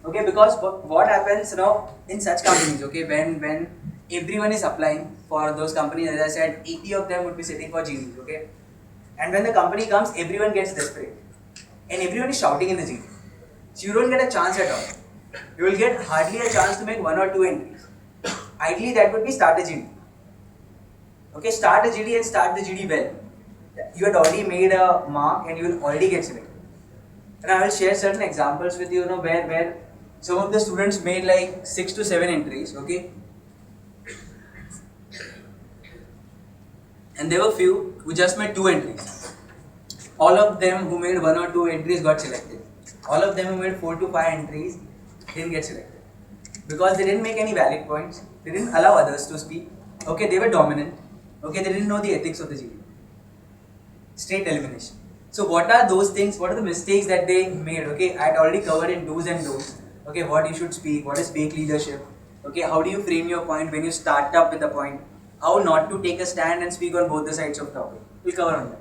Okay, because what happens now in such companies, okay, when everyone is applying for those companies, as I said, 80 of them would be sitting for GDs, okay, and when the company comes, everyone gets desperate, and everyone is shouting in the GD, so you don't get a chance at all. You will get hardly a chance to make one or two entries. Ideally, that would be start a GD. Okay, start a GD and start the GD well. You had already made a mark and you will already get selected. And I will share certain examples with you, where some of the students made like 6 to 7 entries, okay? And there were few who just made 2 entries. All of them who made 1 or 2 entries got selected. All of them who made 4 to 5 entries didn't get selected. Because they didn't make any valid points, they didn't allow others to speak, okay, they were dominant, okay, they didn't know the ethics of the GD. Straight elimination. So what are those things, what are the mistakes that they made, okay, I had already covered in do's and don'ts, okay, what you should speak, what is fake leadership, okay, how do you frame your point when you start up with a point, how not to take a stand and speak on both the sides of the topic, we'll cover on that.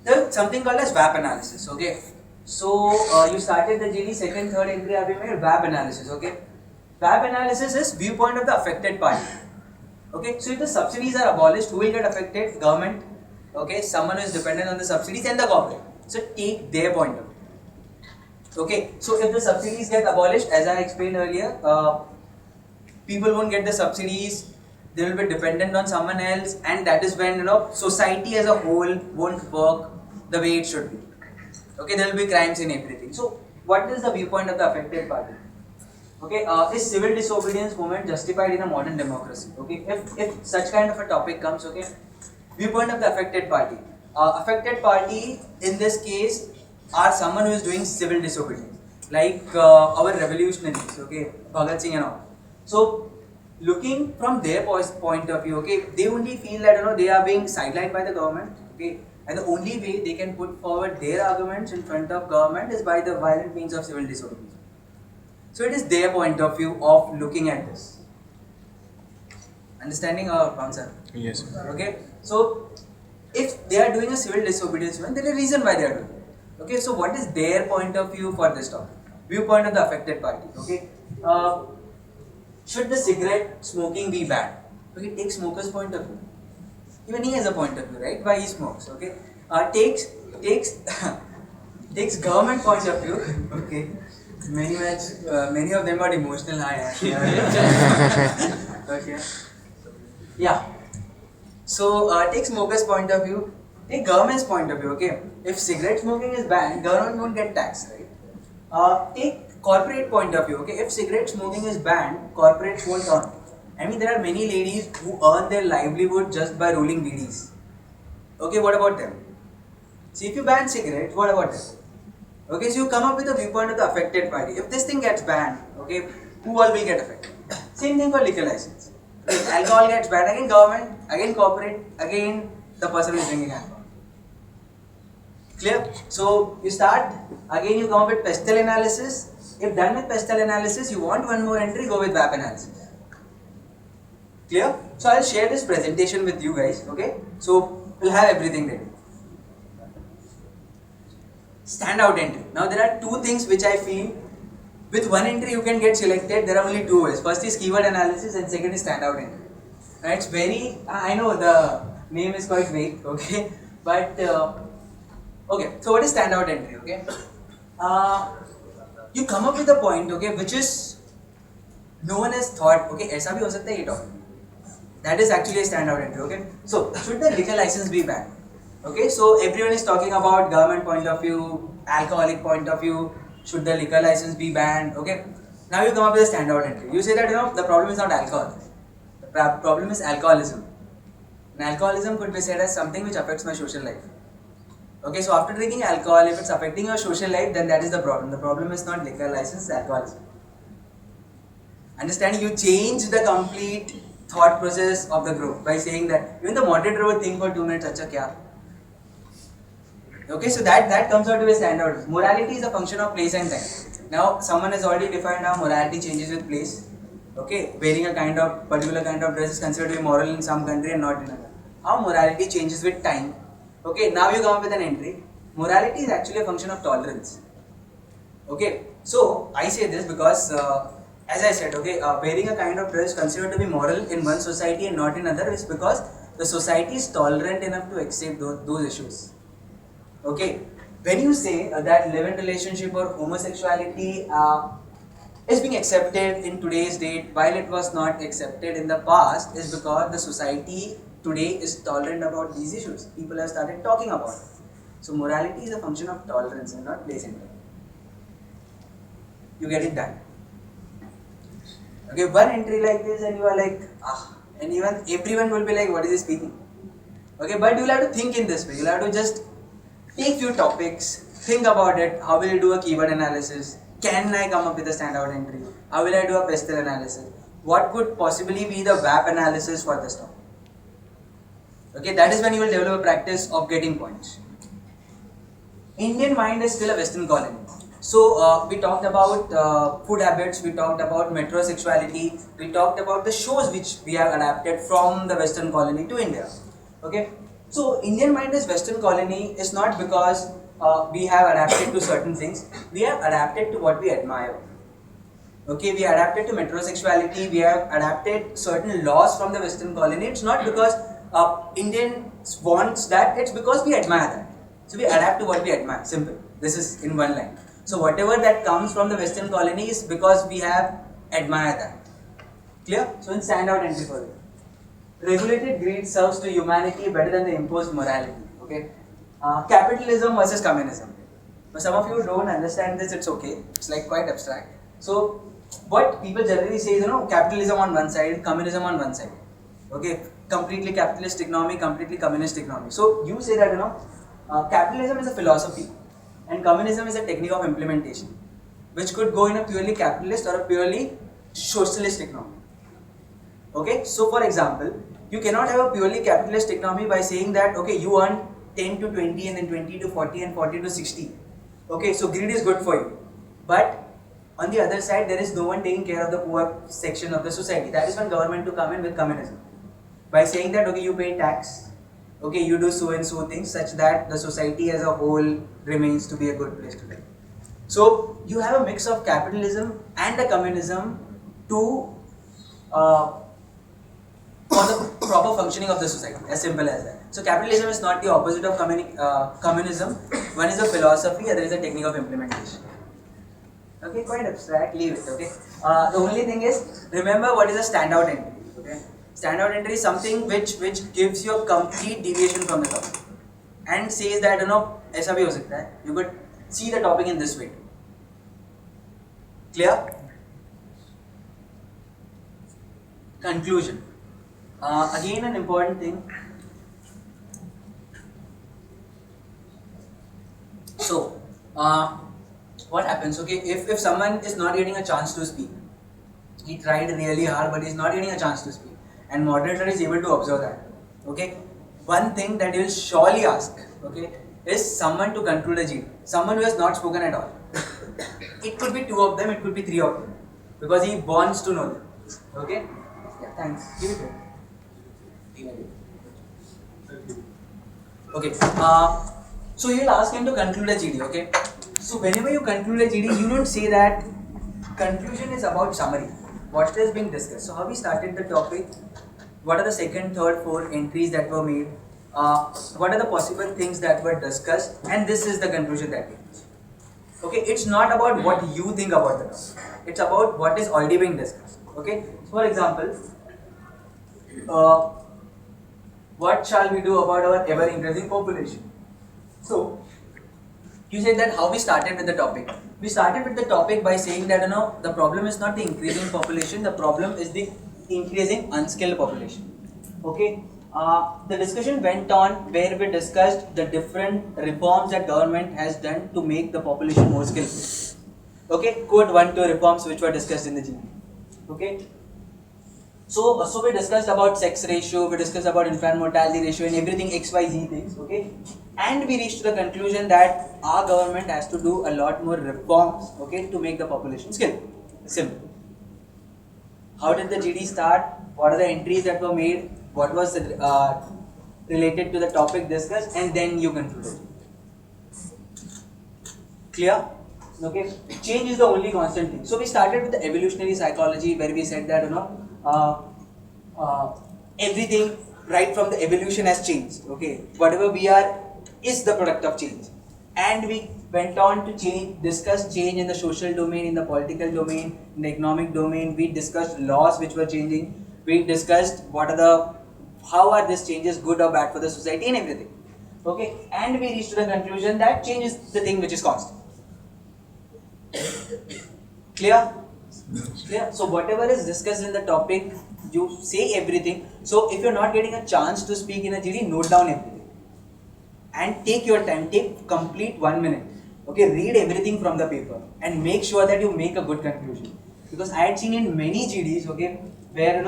There's something called as VAP analysis, okay. So you started the GD, second, third entry have you made VAP analysis, okay. VAP analysis is viewpoint of the affected party. Okay, so if the subsidies are abolished, who will get affected? Government, okay, someone who is dependent on the subsidies and the corporate. So take their point of view. Okay, so if the subsidies get abolished, as I explained earlier, people won't get the subsidies, they will be dependent on someone else, and that is when society as a whole won't work the way it should be. Okay, there will be crimes in everything. So what is the viewpoint of the affected party? Okay, is civil disobedience movement justified in a modern democracy? Okay, if such kind of a topic comes, okay, viewpoint of the affected party. Affected party in this case are someone who is doing civil disobedience, like our revolutionaries, okay, Bhagat Singh and all. So looking from their point of view, okay, they only feel that they are being sidelined by the government, okay, and the only way they can put forward their arguments in front of government is by the violent means of civil disobedience. So it is their point of view of looking at this. Understanding our concept? Yes. Okay. So if they are doing a civil disobedience, there is a reason why they are doing it. Okay. So what is their point of view for this topic? Viewpoint of the affected party. Okay. Should the cigarette smoking be banned? Okay. Take smoker's point of view. Even he has a point of view, right? Why he smokes? Okay. Takes takes government point of view. Okay. Many of them are emotional high. Okay. Yeah. So take smoker's point of view, take government's point of view. Okay. If cigarette smoking is banned, government won't get taxed, right? Take corporate point of view. Okay. If cigarette smoking is banned, corporates won't earn. I mean, there are many ladies who earn their livelihood just by rolling BDs. Okay. What about them? See, if you ban cigarettes, what about them? Okay, so you come up with a viewpoint of the affected party. If this thing gets banned, okay, who all will get affected? Same thing for liquor license. If alcohol gets banned, again government, again corporate, again the person who is drinking alcohol. Clear? So you start, again you come up with pestle analysis. If done with pestle analysis, you want one more entry, go with VAP analysis. Clear? So I'll share this presentation with you guys, okay? So we'll have everything ready. Standout entry. Now there are two things which I feel with one entry you can get selected. There are only two ways. First is keyword analysis and second is standout entry. Now it's very, I know the name is quite vague, okay, but okay. So what is standout entry? Okay, you come up with a point, okay, which is no one has thought. Okay, ऐसा भी हो सकता है ये topic. That is actually a standout entry. Okay, so should the liquor license be banned? Okay, so everyone is talking about government point of view, alcoholic point of view, should the liquor license be banned, okay. Now you come up with a standout entry. You say that the problem is not alcohol, the problem is alcoholism. And alcoholism could be said as something which affects my social life. Okay, so after drinking alcohol, if it's affecting your social life, then that is the problem. The problem is not liquor license, it's alcoholism. Understand? You change the complete thought process of the group by saying that even the moderator would think for 2 minutes, acha kya? Okay, so that comes out to be standard. Morality is a function of place and time. Now, someone has already defined how morality changes with place. Okay, wearing a particular kind of dress is considered to be moral in some country and not in another. How morality changes with time. Okay, now you come up with an entry. Morality is actually a function of tolerance. Okay, so I say this because, as I said, okay, wearing a kind of dress is considered to be moral in one society and not in other is because the society is tolerant enough to accept those issues. Okay, when you say that live-in relationship or homosexuality is being accepted in today's date while it was not accepted in the past, is because the society today is tolerant about these issues. People have started talking about it. So morality is a function of tolerance and not place in it. You get it done. Okay, one entry like this and you are like, and even everyone will be like, what is he speaking? Okay, but you'll have to think in this way. You'll have to just take few topics, think about it. How will you do a keyword analysis? Can I come up with a standout entry? How will I do a pestle analysis? What could possibly be the WAP analysis for this topic? Okay, that is when you will develop a practice of getting points. Indian mind is still a Western colony. So we talked about food habits, we talked about metrosexuality, we talked about the shows which we have adapted from the Western colony to India. Okay, so Indian mind is Western colony is not because we have adapted to certain things, we have adapted to what we admire. Okay, we adapted to metrosexuality, we have adapted certain laws from the Western colony. It's not because Indians wants that, it's because we admire that. So we adapt to what we admire, simple. This is in one line. So whatever that comes from the Western colony is because we have admired that. Clear? So in standout entry for it. Regulated greed serves to humanity better than the imposed morality. Okay. Capitalism versus communism. But some of you don't understand this, it's okay. It's like quite abstract. So what people generally say is, capitalism on one side, communism on one side. Okay. Completely capitalist economy, completely communist economy. So you say that, capitalism is a philosophy and communism is a technique of implementation, which could go in a purely capitalist or a purely socialist economy. Okay, so for example, you cannot have a purely capitalist economy by saying that, okay, you earn 10 to 20 and then 20 to 40 and 40 to 60. Okay, so greed is good for you. But on the other side, there is no one taking care of the poor section of the society. That is when government to come in with communism. By saying that, okay, you pay tax, okay, you do so and so things such that the society as a whole remains to be a good place to live. So you have a mix of capitalism and a communism to for the proper functioning of the society, as simple as that. So capitalism is not the opposite of communism. One is a philosophy, other is a technique of implementation. Okay, quite abstract, leave it, okay. The only thing is, remember what is a standout entry, okay. Standout entry is something which gives you a complete deviation from the topic and says that, aisa bhi ho sakta hai. You could see the topic in this way. Clear? Conclusion. Again, an important thing. So, what happens? Okay, if someone is not getting a chance to speak, he tried really hard, but he's not getting a chance to speak, and moderator is able to observe that. Okay, one thing that he will surely ask, okay, is someone to conclude a GD. Someone who has not spoken at all. It could be 2 of them, it could be 3 of them, because he wants to know them. Okay. Yeah, thanks. Give it to him. Okay, so you will ask him to conclude a GD, okay? So whenever you conclude a GD, you don't say that conclusion is about summary. What is being discussed? So how we started the topic, what are the second, third, fourth entries that were made, what are the possible things that were discussed, and this is the conclusion that we reached. Okay, it's not about what you think about the topic, it's about what is already being discussed. Okay, so for example, what shall we do about our ever increasing population? So you said that how we started with the topic. We started with the topic by saying that the problem is not the increasing population, the problem is the increasing unskilled population. Okay, the discussion went on where we discussed the different reforms that government has done to make the population more skillful. Okay, quote 1, 2 reforms which were discussed in the GD. Okay. So we discussed about sex ratio, we discussed about infant mortality ratio and everything XYZ things, okay? And we reached to the conclusion that our government has to do a lot more reforms, okay, to make the population skillful. Simple. How did the GD start? What are the entries that were made? What was related to the topic discussed? And then you concluded. Clear? Okay, change is the only constant thing. So we started with the evolutionary psychology where we said that everything right from the evolution has changed. Okay, whatever we are is the product of change, and we went on to discuss change in the social domain, in the political domain, in the economic domain. We discussed laws which were changing. We discussed how are these changes good or bad for the society and everything. Okay, and we reached to the conclusion that change is the thing which is constant. Clear? Clear? So whatever is discussed in the topic, you say everything. So if you're not getting a chance to speak in a GD, note down everything. And take your time, take complete 1 minute. Okay, read everything from the paper and make sure that you make a good conclusion. Because I had seen in many GDs, okay, where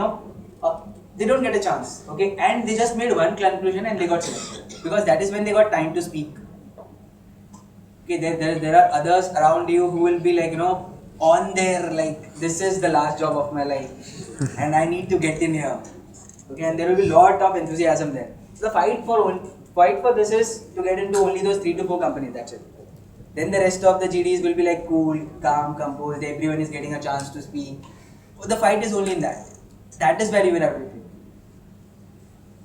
they don't get a chance, okay, and they just made one conclusion and they got selected. Because that is when they got time to speak. Okay, there are others around you who will be like, on their like, this is the last job of my life and I need to get in here. Okay, and there will be lot of enthusiasm there. So the fight for this is to get into only those 3 to 4 companies, that's it. Then the rest of the GDs will be like cool, calm, composed, everyone is getting a chance to speak. The fight is only in that. That is where you will have to be.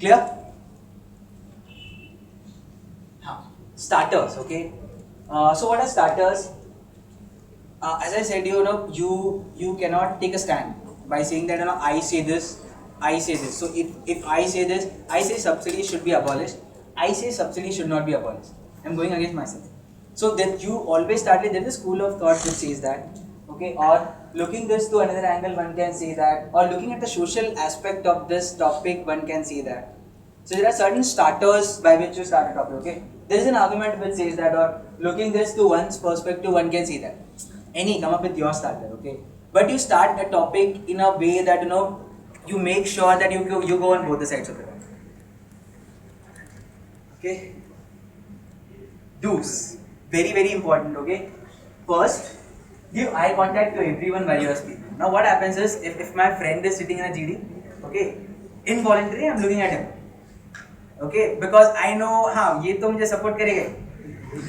Clear? Starters, okay. So what are starters? As I said, you cannot take a stand by saying that I say this, I say this. So if I say this, I say subsidy should be abolished. I say subsidy should not be abolished. I'm going against myself. So that you always start with, there is a school of thought which says that, okay, or looking this to another angle, one can say that, or looking at the social aspect of this topic, one can say that. So there are certain starters by which you start a topic, okay. There is an argument which says that, or looking this to one's perspective, one can say that. Come up with your starter, okay. But you start a topic in a way that you make sure that you go on both the sides of it. Okay. Do's. Very, very important, okay. First, give eye contact to everyone while you are speaking. Now what happens is, if my friend is sitting in a GD, okay, involuntarily I'm looking at him. Okay, because I know, ye to mujhe support karega.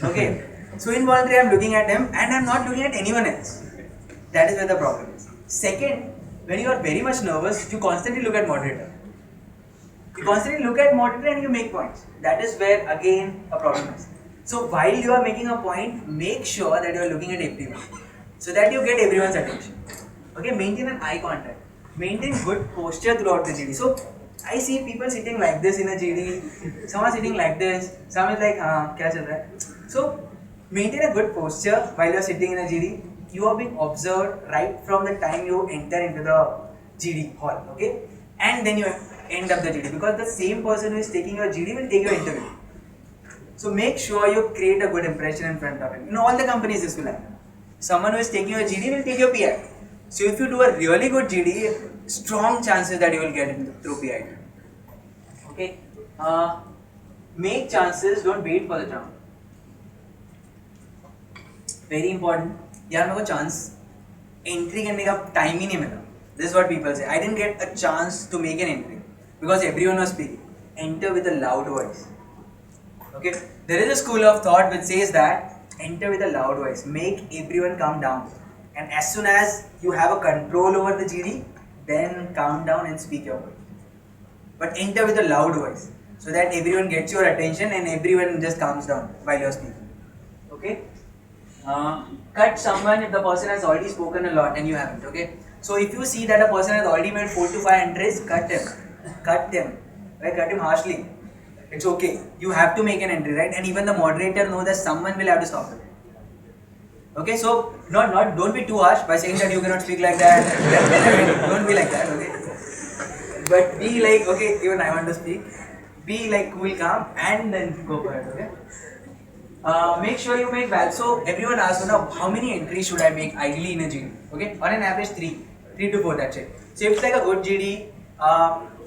Okay, so involuntarily I'm looking at him and I'm not looking at anyone else. That is where the problem is. Second, when you are very much nervous, you constantly look at moderator. You constantly look at moderator and you make points. That is where again a problem is. So while you are making a point, make sure that you are looking at everyone, so that you get everyone's attention. Okay, maintain an eye contact. Maintain good posture throughout the GD. So I see people sitting like this in a GD, someone sitting like this, someone is like, kya chal raha hai? So maintain a good posture while you are sitting in a GD. You are being observed right from the time you enter into the GD hall, okay? And then you end up the GD, because the same person who is taking your GD will take your interview. So make sure you create a good impression in front of him. In all the companies this will happen. Someone who is taking your GD will take your PI. So if you do a really good GD, strong chances that you will get it through PI. Okay. Make chances, don't wait for the turn. Very important. यार मेरे को chance entry करने का time ही नहीं मिला. This is what people say. I didn't get a chance to make an entry because everyone was speaking. Enter with a loud voice. Okay. There is a school of thought which says that enter with a loud voice. Make everyone calm down. And as soon as you have a control over the GD, then calm down and speak your word. But enter with a loud voice so that everyone gets your attention and everyone just calms down while you are speaking. Okay. Cut someone if the person has already spoken a lot and you haven't. Okay. So if you see that a person has already made 4 to 5 entries, cut him. Cut him. Right? Cut him harshly. It's okay. You have to make an entry, right? And even the moderator knows that someone will have to stop it. Okay, so don't be too harsh by saying that you cannot speak like that. Don't be like that, okay? But be like, okay, even I want to speak. Be like cool, calm, and then go for it, okay? Make sure you make value. So everyone asks, how many entries should I make ideally in a GD? Okay, on an average 3 to 4, that's it. So if it's like a good GD,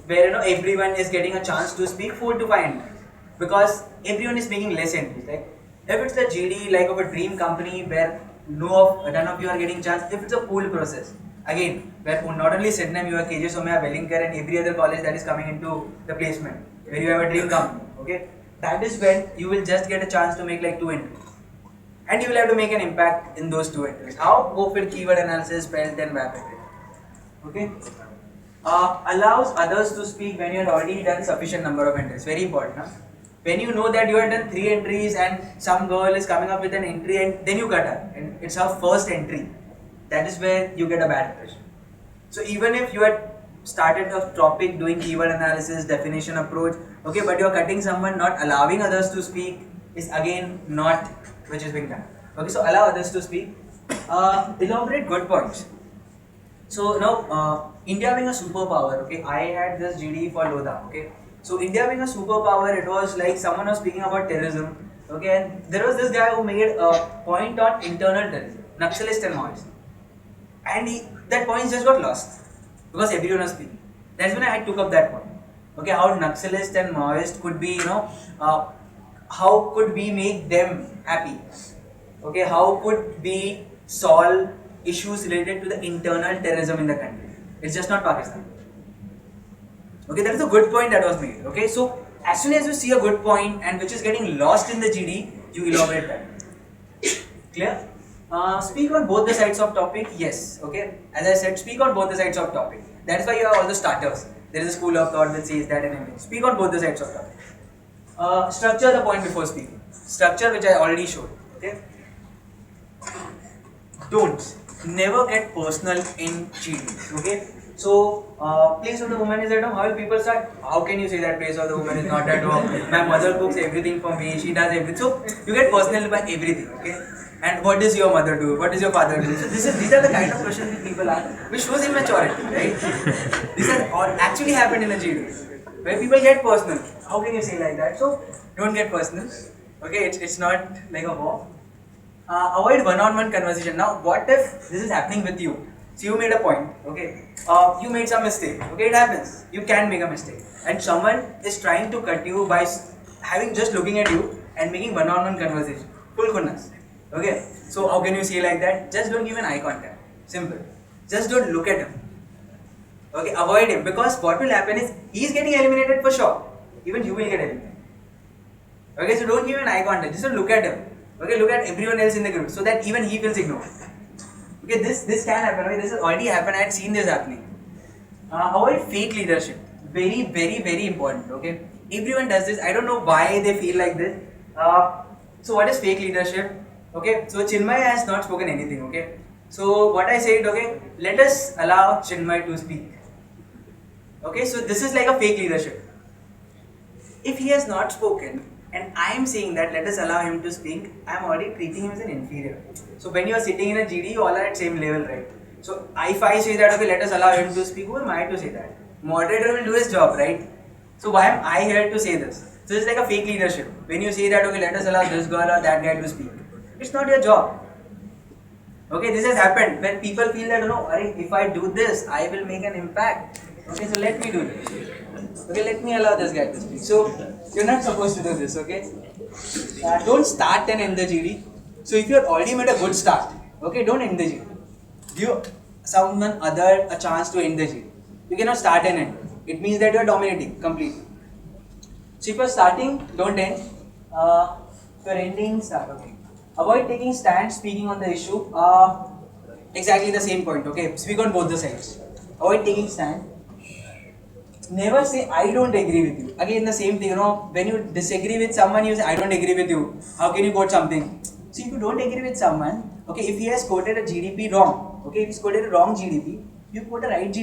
where everyone is getting a chance to speak, 4 to 5 entries, because everyone is making less entries. Like if it's the GD like of a dream company where none of you are getting chance, if it's a pool process, again where not only Sydenham, you have KJ Somaiya, Wellington and every other college that is coming into the placement, where you have a dream company, okay, that is when you will just get a chance to make like 2 entries. and you will have to make an impact in those two entries. How? Go for keyword analysis, spell, then wrap it. Okay. Allows others to speak when you have already done sufficient number of entries. Very important. Huh? When you know that you have done 3 entries and some girl is coming up with an entry and then you cut her and it's her first entry, that is where you get a bad impression. So even if you had started a topic doing keyword analysis, definition approach, okay, but you are cutting someone, not allowing others to speak is again not which is being done. Okay, so allow others to speak. Elaborate good points. So now India being a superpower, okay, I had this GD for Lodha, okay. So India being a superpower, it was like someone was speaking about terrorism, okay, and there was this guy who made a point on internal terrorism, Naxalist and Maoist, and that point just got lost because everyone was speaking. That's when I took up that point. Okay, how Naxalist and Maoist could be, how could we make them happy? Okay, how could we solve issues related to the internal terrorism in the country? It's just not Pakistan. Okay, that is a good point that was made. Okay, so as soon as you see a good point and which is getting lost in the GD, you elaborate that. Clear? Speak on both the sides of topic. Yes. Okay. As I said, speak on both the sides of topic. That is why you have all the starters. There is a school of thought that says that and everything. Speak on both the sides of topic. Structure the point before speaking. Structure which I already showed. Okay. Don't never get personal in GDs. Okay. So, place of the woman is at home. How will people start? How can you say that place of the woman is not at home? My mother cooks everything for me. She does everything. So you get personal by everything. Okay. And what does your mother do? What does your father do? So these are the kind of questions that people ask, which shows immaturity, right? These are all actually happened in a GD, where people get personal. How can you say like that? So don't get personal. Okay, it's not like a war. Avoid one-on-one conversation. Now, what if this is happening with you? So you made a point, okay? You made some mistake, okay? It happens. You can make a mistake, and someone is trying to cut you by having just looking at you and making one-on-one conversation. Full khunnas. Okay, so how can you say like that? Just don't give an eye contact. Simple. Just don't look at him. Okay, avoid him, because what will happen is he is getting eliminated for sure. Even you will get eliminated. Okay, so don't give an eye contact. Just don't look at him. Okay, look at everyone else in the group so that even he feels ignored. Okay, this can happen. Okay, this has already happened. I had seen this happening. Avoid fake leadership. Very, very, very important. Okay, everyone does this. I don't know why they feel like this. So what is fake leadership? Okay, so Chinmay has not spoken anything, okay. So what I said, okay, let us allow Chinmay to speak. Okay, so this is like a fake leadership. If he has not spoken and I am saying that let us allow him to speak, I am already treating him as an inferior. So when you are sitting in a GD, you all are at same level, right? So if I say that, okay, let us allow him to speak, who am I to say that? Moderator will do his job, right? So why am I here to say this? So it's like a fake leadership. When you say that, okay, let us allow this girl or that guy to speak. It's not your job. Okay, this has happened when people feel that, if I do this, I will make an impact. Okay, so let me do this. Okay, let me allow this guy to speak. So, you're not supposed to do this, okay? Don't start and end the GD. So, if you have already made a good start, okay, don't end the GD. Give someone other a chance to end the GD. You cannot start and end. It means that you are dominating completely. So, if you are starting, don't end. If you are ending, start, okay. Avoid taking stand, speaking on the issue. Exactly the same point, okay? Speak on both the sides. Avoid taking stand. Never say, I don't agree with you. Again, the same thing, when you disagree with someone, you say, I don't agree with you. How can you quote something? See, if you don't agree with someone, okay, if he has quoted a GDP wrong, okay, if he's quoted a wrong GDP, you quote a right GDP.